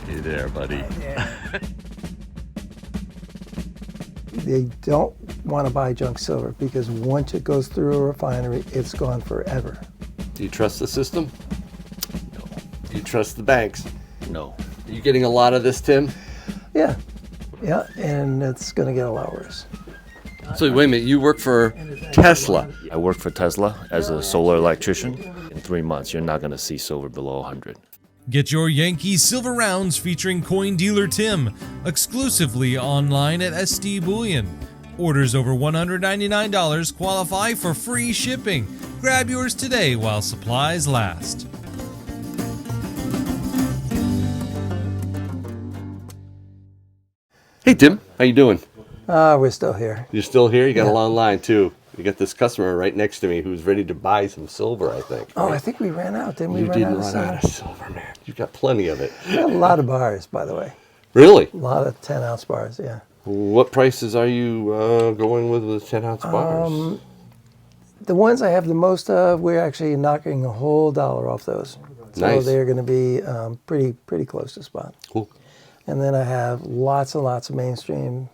Hey there, buddy. They don't want to buy junk silver because once it goes through a refinery, it's gone forever. Do you trust the system? No. Do you trust the banks? No. Are you getting a lot of this, Tim? Yeah, and it's going to get a lot worse. So wait a minute, you work for Tesla. I work for Tesla as a solar electrician. In 3 months, you're not going to see silver below 100. Get your Yankee Silver Rounds featuring coin dealer Tim exclusively online at SD Bullion. Orders over $199 qualify for free shipping. Grab yours today while supplies last. Hey, Tim, how you doing? We're still here. You're still here? You got Yeah. a long line, too. You got this customer right next to me who's ready to buy some silver, I think. Oh, I think we ran out, didn't we? You didn't of run silver? out of silver, man. You've got plenty of it. We have a lot of bars, by the way. Really? A lot of 10-ounce bars, yeah. What prices are you going with 10-ounce bars? The ones I have the most of, we're actually knocking a whole dollar off those. So Nice. they're going to be pretty close to spot. Cool. And then I have lots and lots of mainstream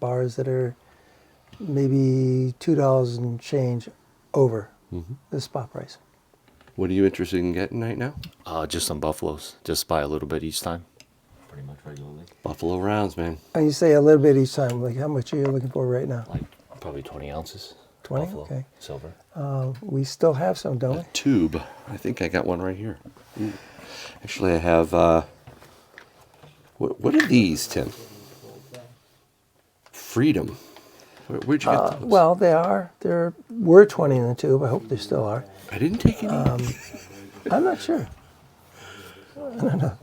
bars that are maybe $2 and change over the spot price. What are you interested in getting right now? Just some buffaloes. Just buy a little bit each time. Pretty much regularly. Buffalo rounds, man. And you say a little bit each time. Like how much are you looking for right now? Like probably 20 ounces. 20? Buffalo, Okay. silver. We still have some, don't we? Tube. I think I got one right here. Ooh. Actually, I have. What are these, Tim? Freedom. Where'd you get those? Well, there were 20 in the tube. I hope there still are. I didn't take any. I'm not sure. I don't know.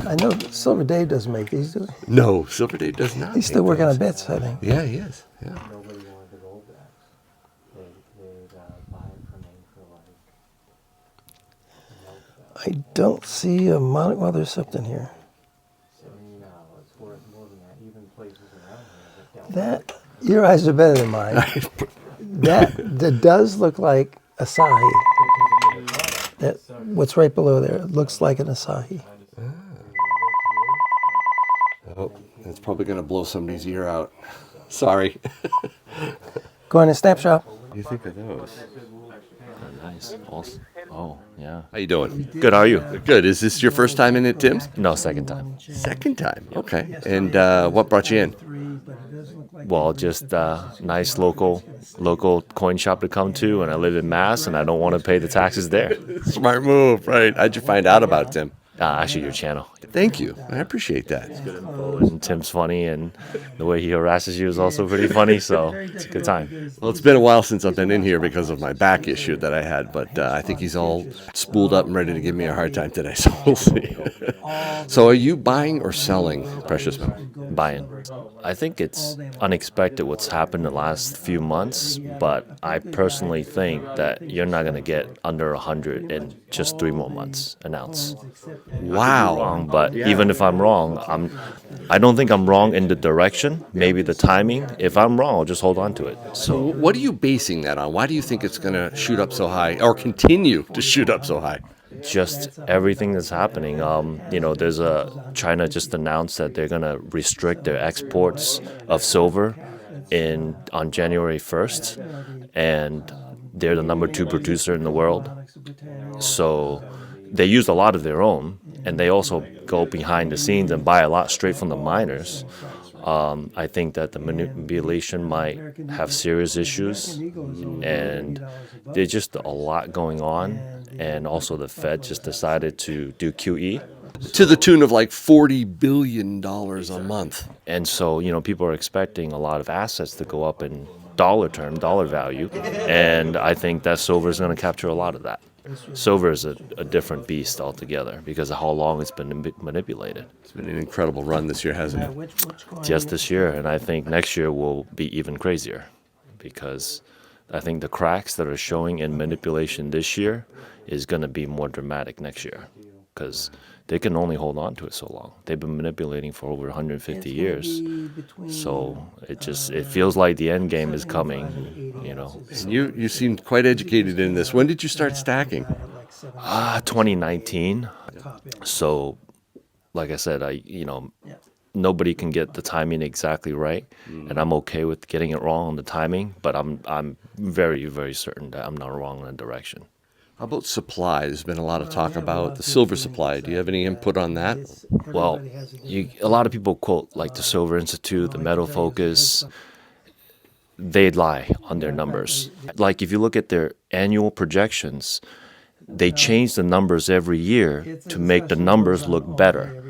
I know Silver Dave doesn't make these, do he? No, Silver Dave does not. He's still make working those. on bits, I think. Yeah, he is. Yeah. Nobody wanted the gold backs. They'd buy it from me for like I don't see a monocle. Well, there's something here. no, it's worth more than that. Even places around here That your eyes are better than mine. that does look like Asahi. That what's right below there it looks like an Asahi. Oh, that's probably going to blow somebody's ear out. Sorry. Going to Snapshot. What do you think of those? Nice. Awesome. Oh, yeah. How you doing? Good, how are you? Good. Is this your first time in at Tim's? No, second time. Second time. Okay. And what brought you in? Well, just nice local coin shop to come to, and I live in Mass, and I don't want to pay the taxes there. Smart move, right? How'd you find out about Tim? Actually, your channel. Thank you. I appreciate that. And Tim's funny, and the way he harasses you is also pretty funny, so it's a good time. Well, it's been a while since I've been in here because of my back issue that I had, but I think he's all spooled up and ready to give me a hard time today, so we'll see. So are you buying or selling precious metal? Buying. I think it's unexpected what's happened the last few months, but I personally think that you're not going to get under 100 in just 3 more months, an ounce. Wow. Wrong, but even if I'm wrong, I don't think I'm wrong in the direction, maybe the timing. If I'm wrong, I'll just hold on to it. So what are you basing that on? Why do you think it's going to shoot up so high or continue to shoot up so high? Just everything that's happening. There's China just announced that they're gonna restrict their exports of silver on January 1st, and they're the number 2 producer in the world. So they use a lot of their own, and they also go behind the scenes and buy a lot straight from the miners. I think that the manipulation might have serious issues, and there's just a lot going on. And also the Fed just decided to do QE. To the tune of like $40 billion a month. And so, people are expecting a lot of assets to go up in dollar value. And I think that silver is going to capture a lot of that. Silver is a different beast altogether because of how long it's been manipulated. It's been an incredible run this year, hasn't it? Just this year, and I think next year will be even crazier because I think the cracks that are showing in manipulation this year is going to be more dramatic next year because they can only hold on to it so long. They've been manipulating for over 150 years. So it feels like the end game is coming, And you seem quite educated in this. When did you start stacking? 2019. So like I said, nobody can get the timing exactly right, and I'm okay with getting it wrong on the timing. But I'm very, very certain that I'm not wrong in the direction. How about supply? There's been a lot of talk about the silver supply. Do you have any input on that? Well, a lot of people quote like the Silver Institute, the Metal Focus. They lie on their numbers. Like if you look at their annual projections, they change the numbers every year to make the numbers look better.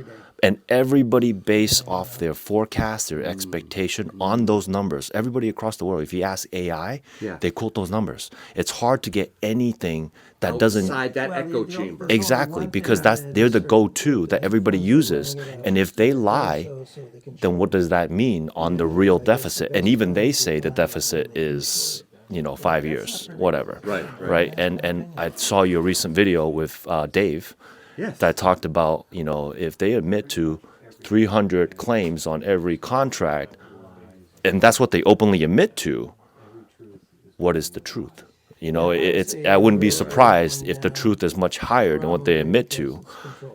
And everybody base off their forecast, their expectation on those numbers. Everybody across the world, if you ask AI, they quote those numbers. It's hard to get anything that doesn't Outside that echo chamber. exactly, because they're the go-to that everybody uses. And if they lie, then what does that mean on the real deficit? And even they say the deficit is 5 years, whatever. Right. And I saw your recent video with Dave. Yes. That talked about, if they admit to 300 claims on every contract, and that's what they openly admit to, what is the truth? I wouldn't be surprised if the truth is much higher than what they admit to.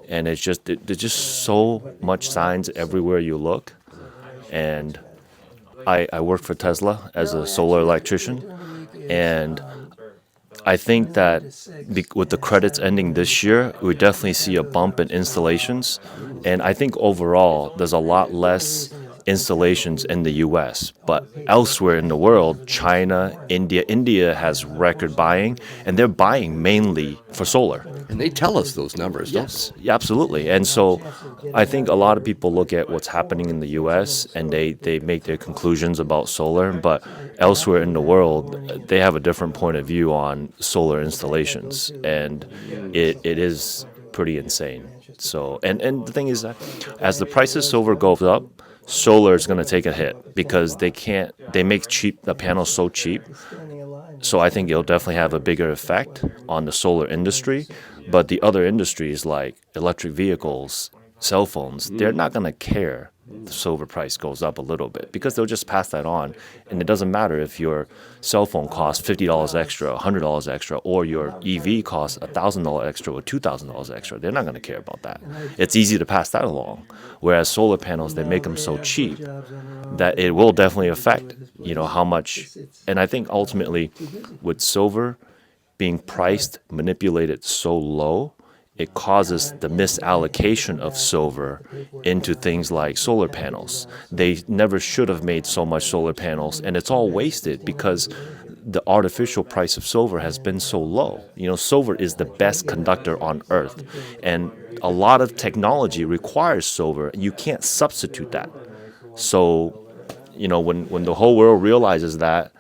And there's just so much signs everywhere you look. And I work for Tesla as a solar electrician, and I think that with the credits ending this year, we definitely see a bump in installations. And I think overall, there's a lot less installations in the U.S. But elsewhere in the world, China, India has record buying, and they're buying mainly for solar. And they tell us those numbers, don't Yes, yeah, absolutely. And so I think a lot of people look at what's happening in the U.S. and they make their conclusions about solar, but elsewhere in the world, they have a different point of view on solar installations, and it is pretty insane. So, and the thing is that as the price of silver goes up, solar is going to take a hit because they make the panels so cheap. So I think it'll definitely have a bigger effect on the solar industry. But the other industries like electric vehicles, cell phones, they're not going to care if the silver price goes up a little bit because they'll just pass that on. And it doesn't matter if your cell phone costs $50 extra, $100 extra, or your EV costs $1,000 extra or $2,000 extra. They're not going to care about that. It's easy to pass that along. Whereas solar panels, they make them so cheap that it will definitely affect, how much. And I think ultimately with silver being priced, manipulated so low, it causes the misallocation of silver into things like solar panels. They never should have made so much solar panels, and it's all wasted because the artificial price of silver has been so low. Silver is the best conductor on Earth, and a lot of technology requires silver. You can't substitute that. So, when the whole world realizes that,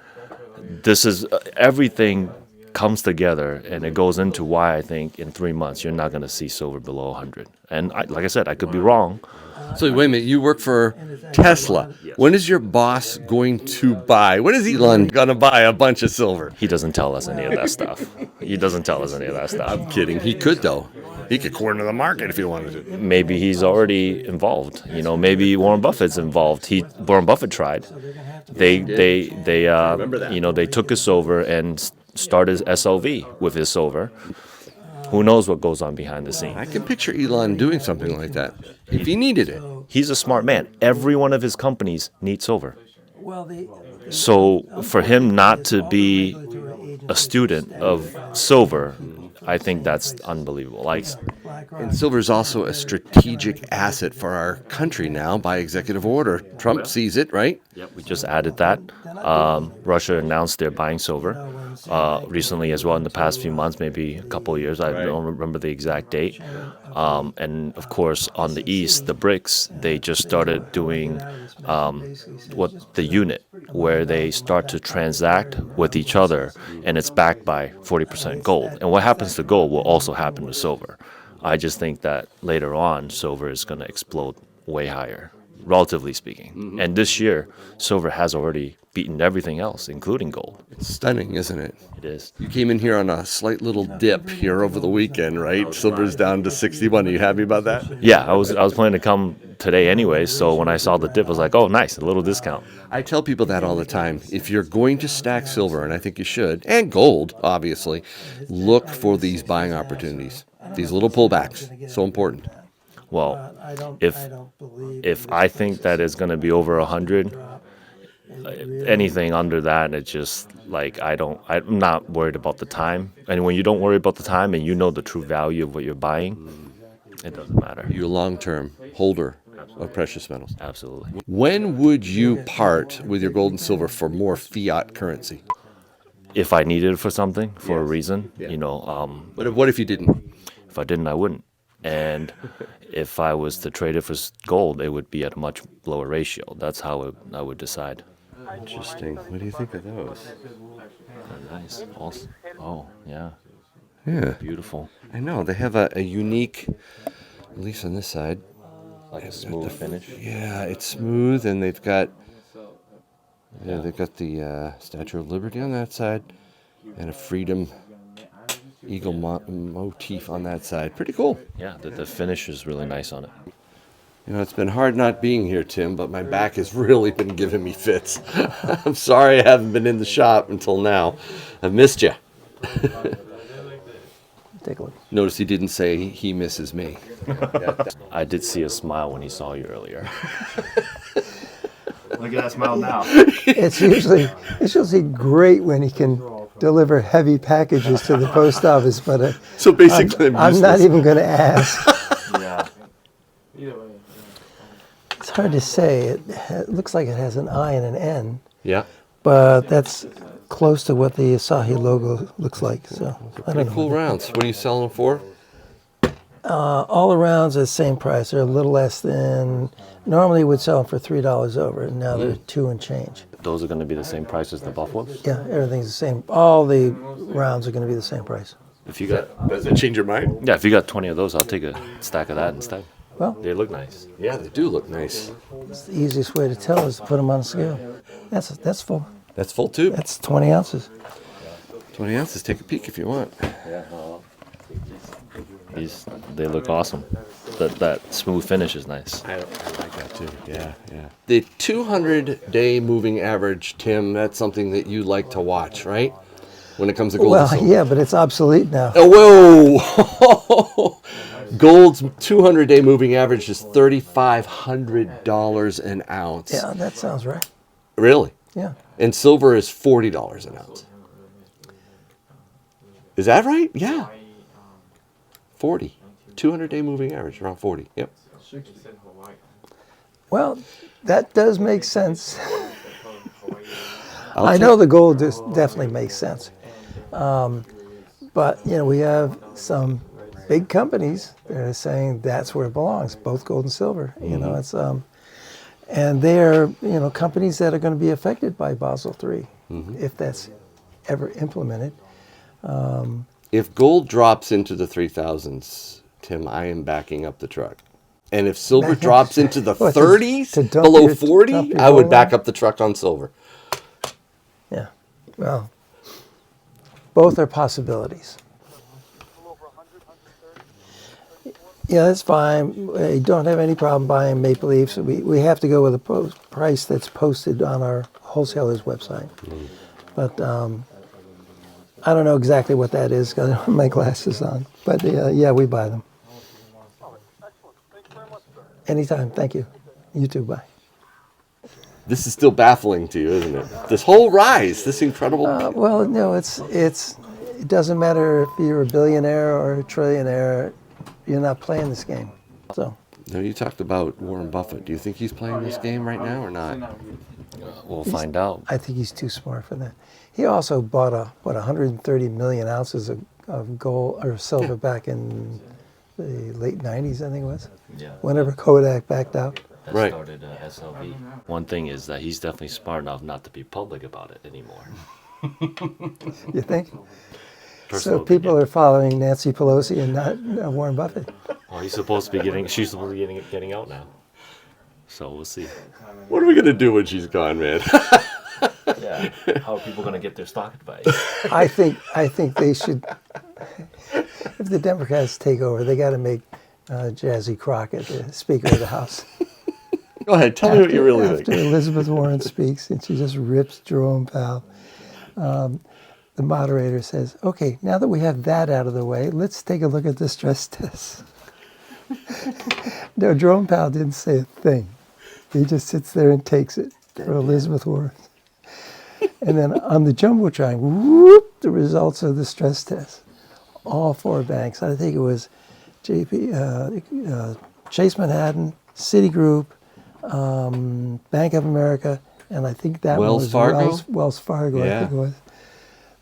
this is everything comes together, and it goes into why I think in 3 months you're not going to see silver below 100. And like I said, I could be wrong. So wait a minute, you work for Tesla. When is your boss going to buy? When is Elon going to buy a bunch of silver? He doesn't tell us any of that stuff. I'm kidding. He could, though. He could corner the market if he wanted to. Maybe he's already involved. Maybe Warren Buffett's involved. Warren Buffett tried. They took his silver and started SLV with his silver. Who knows what goes on behind the scenes? I can picture Elon doing something like that if he needed it. He's a smart man. Every one of his companies needs silver. So for him not to be a student of silver, I think that's unbelievable. And silver is also a strategic asset for our country now by executive order. Trump sees it, right? Yep, we just added that. Russia announced they're buying silver recently as well in the past few months, maybe a couple of years. I don't remember the exact date. And of course, on the east, the BRICS, they just started doing the unit where they start to transact with each other, and it's backed by 40% gold. And what happens to gold will also happen to silver. I just think that later on, silver is going to explode way higher, relatively speaking. Mm-hmm. And this year, silver has already beaten everything else, including gold. It's stunning, isn't it? It is. You came in here on a slight little dip here over the weekend, right? Silver's down to 61. Are you happy about that? Yeah, I was planning to come today anyway, so when I saw the dip, I was like, oh, nice, a little discount. I tell people that all the time. If you're going to stack silver, and I think you should, and gold, obviously, look for these buying opportunities, these little pullbacks. So important. Well, But I don't believe if I think that it's going to be over 100, anything under that, it's just like I'm not worried about the time. And when you don't worry about the time and you know the true value of what you're buying, it doesn't matter. You're a long-term holder of precious metals. Absolutely. When would you part with your gold and silver for more fiat currency? If I needed it for something, for a reason, But what if you didn't? if I didn't, I wouldn't. And if I was to trade it for gold, it would be at a much lower ratio. That's how I would decide. Interesting. What do you think of those? Nice. Awesome. Oh, yeah. Yeah. Beautiful. I know. They have a unique, at least on this side. Like a smooth finish. Yeah, it's smooth, and they've got the Statue of Liberty on that side, and a Freedom Eagle motif on that side. Pretty cool. Yeah, the finish is really nice on it. You know, it's been hard not being here, Tim, but my back has really been giving me fits. I'm sorry I haven't been in the shop until now. I've missed you. Take a look. Notice he didn't say he misses me. I did see a smile when he saw you earlier. Look at that smile now. It's usually great when he can deliver heavy packages to the post office, but So basically, I'm not even going to ask. Yeah. It's hard to say. It looks like it has an I and an N, Yeah. but that's close to what the Asahi logo looks like. So I don't Pretty know. cool rounds. What are you selling them for? All arounds the same price. They're a little less than normally would sell them for $3 over, and now they're 2 and change. Those are going to be the same price as the buffaloes? Yeah, everything's the same. All the rounds are going to be the same price. If you got Does it change your mind? if you got 20 of those, I'll take a stack of that instead. Well, They look nice. Yeah, they do look nice. it's the easiest way to tell is to put them on a scale. That's full. That's full too. That's 20 ounces. 20 ounces. Take a peek if you want. They look awesome. That smooth finish is nice. I like that too. Yeah, yeah. The 200-day moving average, Tim, that's something that you like to watch, right? When it comes to gold and Well, silver. yeah, but it's obsolete now. Oh, whoa! Gold's 200-day moving average is $3,500 an ounce. Yeah, that sounds right. Really? Yeah. And silver is $40 an ounce. Is that right? Yeah. 40. 200-day moving average, around 40. Yep. Well, that does make sense. I know the gold definitely makes sense. But, we have some big companies that are saying that's where it belongs, both gold and silver. It's and they're, companies that are going to be affected by Basel III, if that's ever implemented. If gold drops into the 3,000s, Tim, I am backing up the truck. And if silver drops into the What, to 30s, dump below your- 40, dump your I would gold back on? up the truck on silver. Yeah. Well, both are possibilities. Yeah, that's fine. We don't have any problem buying Maple Leafs. We have to go with a price that's posted on our wholesaler's website. But I don't know exactly what that is because I don't have my glasses on. But yeah, we buy them. Anytime. Thank you. You too. Bye. This is still baffling to you, isn't it? This whole rise, this incredible... Well, no, it doesn't matter if you're a billionaire or a trillionaire. You're not playing this game. So. Now, you talked about Warren Buffett. Do you think he's playing this game right now or not? We'll find out. I think he's too smart for that. He also bought 130 million ounces of gold or silver back in the late 90s, I think it was. Yeah. Whenever Kodak backed out. That Right. started SLV. One thing is that he's definitely smart enough not to be public about it anymore. You think? Personal So people opinion. are following Nancy Pelosi and not Warren Buffett. Well, she's supposed to be getting out now. So we'll see. What are we going to do when she's gone, man? Yeah. How are people going to get their stock advice? I think they should. If the Democrats take over, they got to make Jazzy Crockett the Speaker of the House. Go ahead, tell me what you really After think. Elizabeth Warren speaks and she just rips Jerome Powell, the moderator says, okay, now that we have that out of the way, let's take a look at the stress test. No, Jerome Powell didn't say a thing. He just sits there and takes it for Elizabeth Warren. And then on the Jumbotron, whoop, the results of the stress test. All 4 banks. I think it was Chase Manhattan, Citigroup, Bank of America, and I think that Wells was Fargo? Wells Fargo, Yeah. I think it was.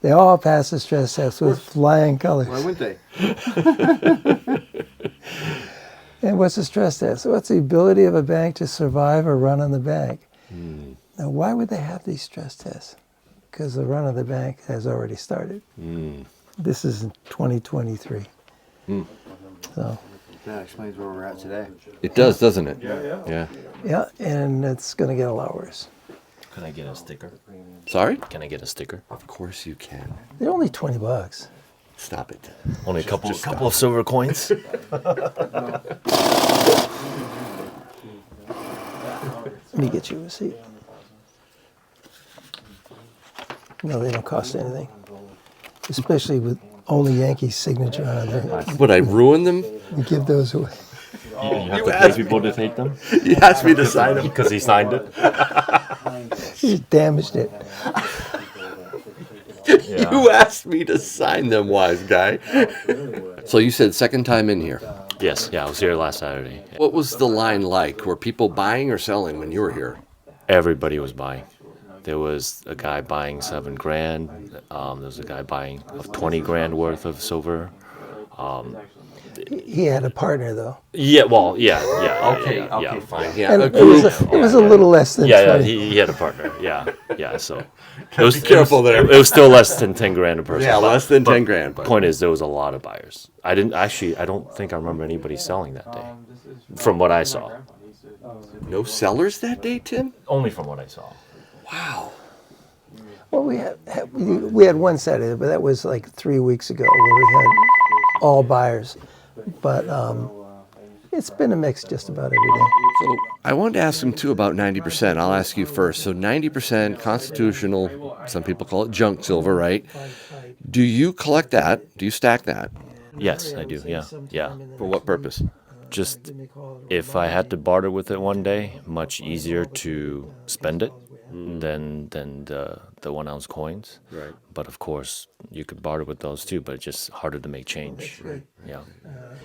They all passed the stress test with flying colors. Why wouldn't they? And what's the stress test? What's the ability of a bank to survive a run on the bank? Now, why would they have these stress tests? Because the run of the bank has already started. This is in 2023. So, That explains where we're at today. It does, doesn't it? Yeah. yeah, and it's going to get a lot worse. Can I get a sticker? Sorry? Can I get a sticker? Of course you can. They're only $20. Stop it. Only a couple of silver coins. Let me get you a receipt. No, they don't cost anything. Especially with only Yankee's signature on there. Would I ruin them? We give those away. You have to pay people to take them You asked me to sign them. because he signed it. He damaged it. Yeah. You asked me to sign them, wise guy. So you said second time in here. Yes, yeah, I was here last Saturday. What was the line like? Were people buying or selling when you were here? Everybody was buying. There was a guy buying $7,000. There was a guy buying of $20,000 worth of silver. He had a partner, though. Yeah, well, yeah. Fine. Yeah. And a it was group. it was a little less than Yeah, 20. he had a partner. Yeah. So it was, Be careful there. It was still less than $10,000 a person. Yeah, But- less than but 10 grand. But Point is, there was a lot of buyers. I don't think I remember anybody selling that day, from what I saw. no sellers that day, Tim? Only from what I saw. Wow. Well, we had one Saturday, but that was like 3 weeks ago where we had all buyers. But it's been a mix just about every day. So I wanted to ask him too about 90%. I'll ask you first. So 90% constitutional, some people call it junk silver, right? Do you collect that? Do you stack that? Yes, I do. Yeah. For what purpose? Just if I had to barter with it one day, much easier to spend it than the 1 ounce coins. Right. But of course, you could barter with those too, but it's just harder to make change. Yeah.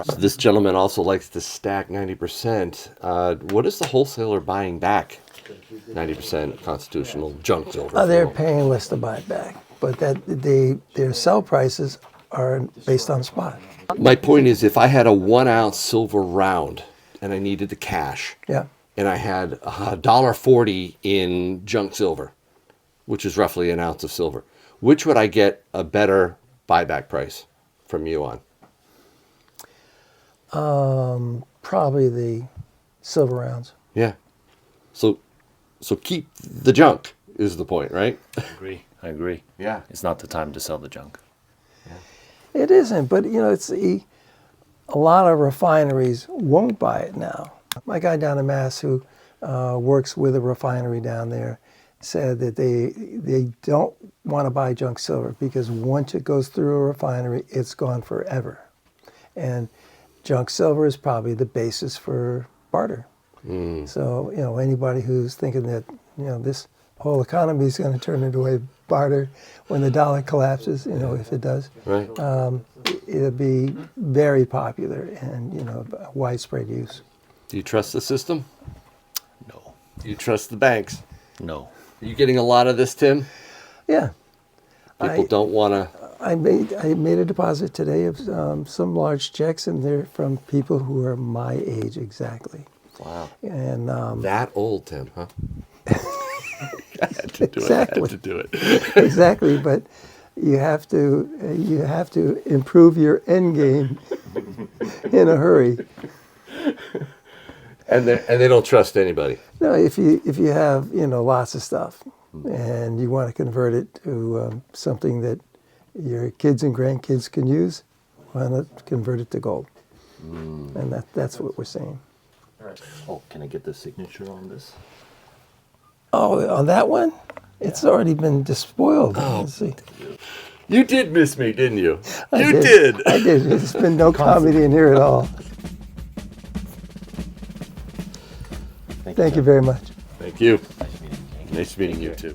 So this gentleman also likes to stack 90%. What is the wholesaler buying back 90% constitutional junk silver? They're for? paying less to buy it back, but their sell prices are based on spot. My point is, if I had a 1 ounce silver round and I needed the cash, Yeah. and I had $1.40 in junk silver, which is roughly an ounce of silver, which would I get a better buyback price from you on? Probably the silver rounds. Yeah. So keep the junk is the point, right? I agree. Yeah. It's not the time to sell the junk. It isn't, but it's a lot of refineries won't buy it now. My guy down in Mass who works with a refinery down there said that they don't want to buy junk silver because once it goes through a refinery, it's gone forever. And junk silver is probably the basis for barter. So, anybody who's thinking that, this whole economy is going to turn into a barter when the dollar collapses, if it does, Right. it'll be very popular and, widespread use. Do you trust the system? No. Do you trust the banks? No. Are you getting a lot of this, Tim? Yeah. People don't want to. I made a deposit today of some large checks, and they're from people who are my age exactly. Wow. And That old, Tim, huh? I had to do Exactly. it. I had to do it. exactly, but you have to improve your end game in a hurry. And they don't trust anybody. No, if you have lots of stuff, and you want to convert it to something that your kids and grandkids can use, why not convert it to gold? And that's what we're saying. Oh, can I get the signature on this? Oh, on that one, it's already been despoiled. Let's see. You did miss me, didn't you? I You did. I did. There's been no comedy in here at all. Thank you very much. Thank you. Nice meeting you too.